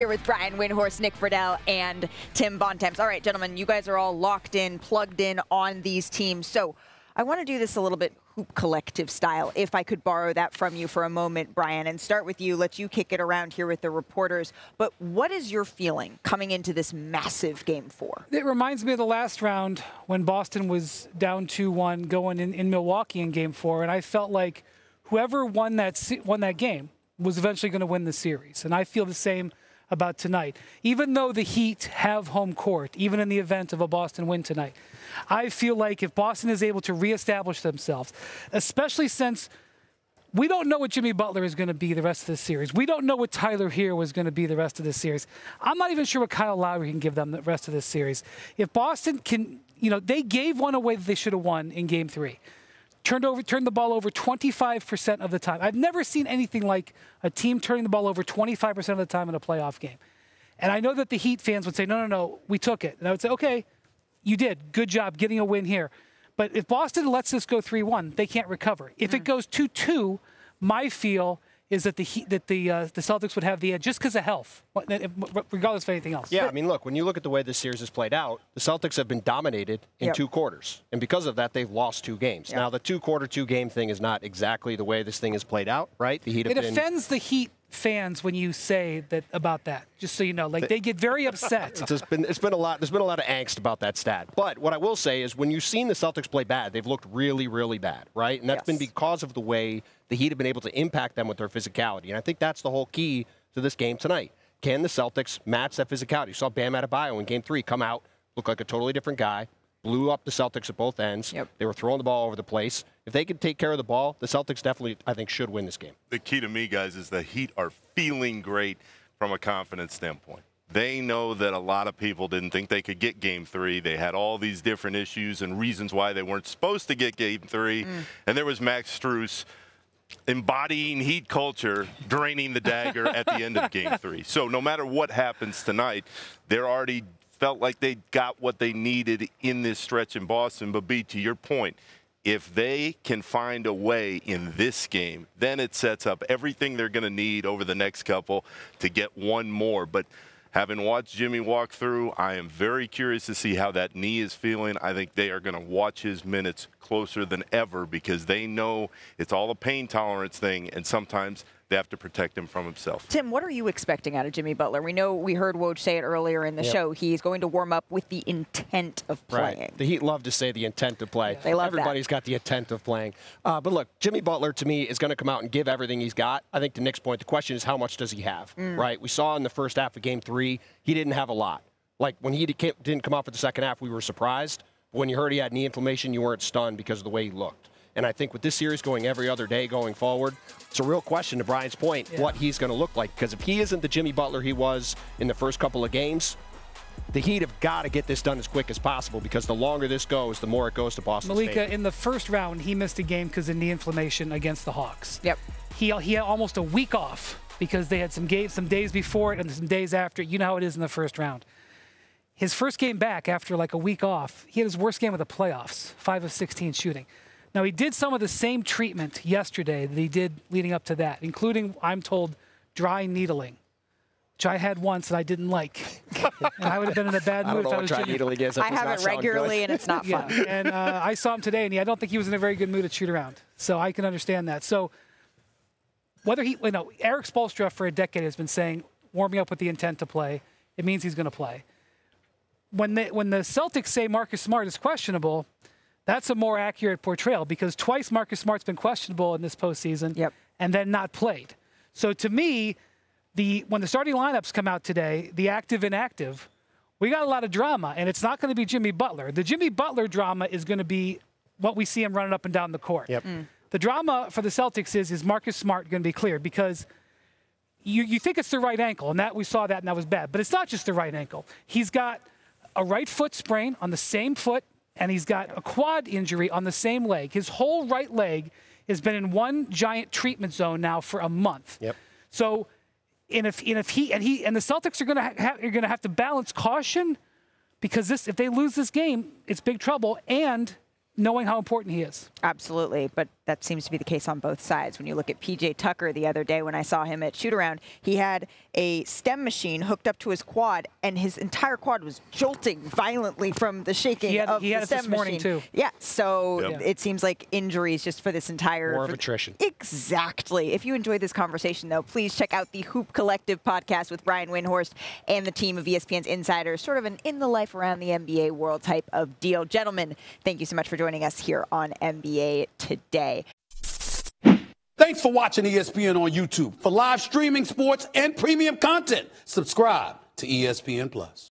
Here with Brian Windhorst, Nick Friedell, and Tim Bontemps. All right, gentlemen, you guys are all locked in, plugged in on these teams. So I want to do this a little bit hoop collective style, if I could borrow that from you for a moment, Brian, and start with you. Let you kick it around here with the reporters. But what is your feeling coming into this massive Game 4? It reminds me of the last round when Boston was down 2-1 going in Milwaukee in Game 4, and I felt like whoever won that game was eventually going to win the series. And I feel the same about tonight. Even though the Heat have home court, even in the event of a Boston win tonight, I feel like if Boston is able to reestablish themselves, especially since we don't know what Jimmy Butler is going to be the rest of this series. We don't know what Tyler Hero is going to be the rest of this series. I'm not even sure what Kyle Lowry can give them the rest of this series. If Boston can, they gave one away that they should have won in Game 3. Turned the ball over 25% of the time. I've never seen anything like a team turning the ball over 25% of the time in a playoff game. And I know that the Heat fans would say, no, we took it. And I would say, okay, you did. Good job getting a win here. But if Boston lets this go 3-1, they can't recover. If it goes 2-2, my feel is that the Celtics would have the edge just because of health, regardless of anything else. Yeah, I mean, look, when you look at the way this series has played out, the Celtics have been dominated in 2 quarters. And because of that, they've lost 2 games. Now, the 2-quarter, 2-game thing is not exactly the way this thing has played out, right? The Heat have It offends the Heat fans when you say that about that, just so you know. Like, they get very upset. There's been a lot of angst about that stat. But what I will say is when you've seen the Celtics play bad, they've looked really, really bad, right? And that's been because of the way the Heat have been able to impact them with their physicality. And I think that's the whole key to this game tonight. Can the Celtics match that physicality? You saw Bam Adebayo in Game 3 come out, look like a totally different guy, blew up the Celtics at both ends. They were throwing the ball over the place. If they could take care of the ball, the Celtics definitely, I think, should win this game. The key to me, guys, is the Heat are feeling great from a confidence standpoint. They know that a lot of people didn't think they could get Game 3. They had all these different issues and reasons why they weren't supposed to get Game 3. And there was Max Strus embodying Heat culture, draining the dagger at the end of Game 3. So no matter what happens tonight, they're already felt like they got what they needed in this stretch in Boston. But, B, to your point, if they can find a way in this game, then it sets up everything they're going to need over the next couple to get one more. But having watched Jimmy walk through, I am very curious to see how that knee is feeling. I think they are going to watch his minutes closer than ever because they know it's all a pain tolerance thing, and sometimes they have to protect him from himself. Tim, what are you expecting out of Jimmy Butler? We heard Woj say it earlier in the show. He's going to warm up with the intent of playing. Right. The Heat love to say the intent to play. They love Everybody's got the intent of playing. But look, Jimmy Butler, to me, is going to come out and give everything he's got. I think to Nick's point, the question is how much does he have, right? We saw in the first half of Game 3, he didn't have a lot. Like, when he didn't come out for the second half, we were surprised. But when you heard he had knee inflammation, you weren't stunned because of the way he looked. And I think with this series going every other day going forward, it's a real question, to Brian's point, what he's going to look like. Because if he isn't the Jimmy Butler he was in the first couple of games, the Heat have got to get this done as quick as possible because the longer this goes, the more it goes to Boston Malika, State. in the first round, he missed a game because of knee inflammation against the Hawks. He had almost a week off because they had some days before it and some days after. You know how it is in the first round. His first game back after like a week off, he had his worst game of the playoffs, 5 of 16 shooting. Now, he did some of the same treatment yesterday that he did leading up to that, including, I'm told, dry needling, which I had once and I didn't like. And I would have been in a bad mood if I was Jimmy. Needling is. I have it regularly, and it's not fun. And I saw him today, and I don't think he was in a very good mood at shoot-around. So I can understand that. So whether Eric Spoelstra for a decade has been saying, warming up with the intent to play, it means he's going to play. When the Celtics say Marcus Smart is questionable, that's a more accurate portrayal because twice Marcus Smart's been questionable in this postseason and then not played. So to me, when the starting lineups come out today, the active-inactive, we got a lot of drama, and it's not going to be Jimmy Butler. The Jimmy Butler drama is going to be what we see him running up and down the court. The drama for the Celtics is Marcus Smart going to be cleared because you think it's the right ankle, and that we saw that, and that was bad. But it's not just the right ankle. He's got a right foot sprain on the same foot, and he's got a quad injury on the same leg. His whole right leg has been in one giant treatment zone now for a month. So, and the Celtics are going to have to balance caution because if they lose this game, it's big trouble, and knowing how important he is. Absolutely, but that seems to be the case on both sides. When you look at PJ Tucker the other day when I saw him at shoot-around, he had a stem machine hooked up to his quad, and his entire quad was jolting violently from the shaking of the stem this morning machine. Too. Yeah, so it seems like injuries just for this entire... More of attrition. Exactly. If you enjoyed this conversation, though, please check out the Hoop Collective podcast with Brian Windhorst and the team of ESPN's insiders, sort of an in-the-life around the NBA world type of deal. Gentlemen, thank you so much for joining us here on NBA Today. Thanks for watching ESPN on YouTube. For live streaming, sports, and premium content, subscribe to ESPN+.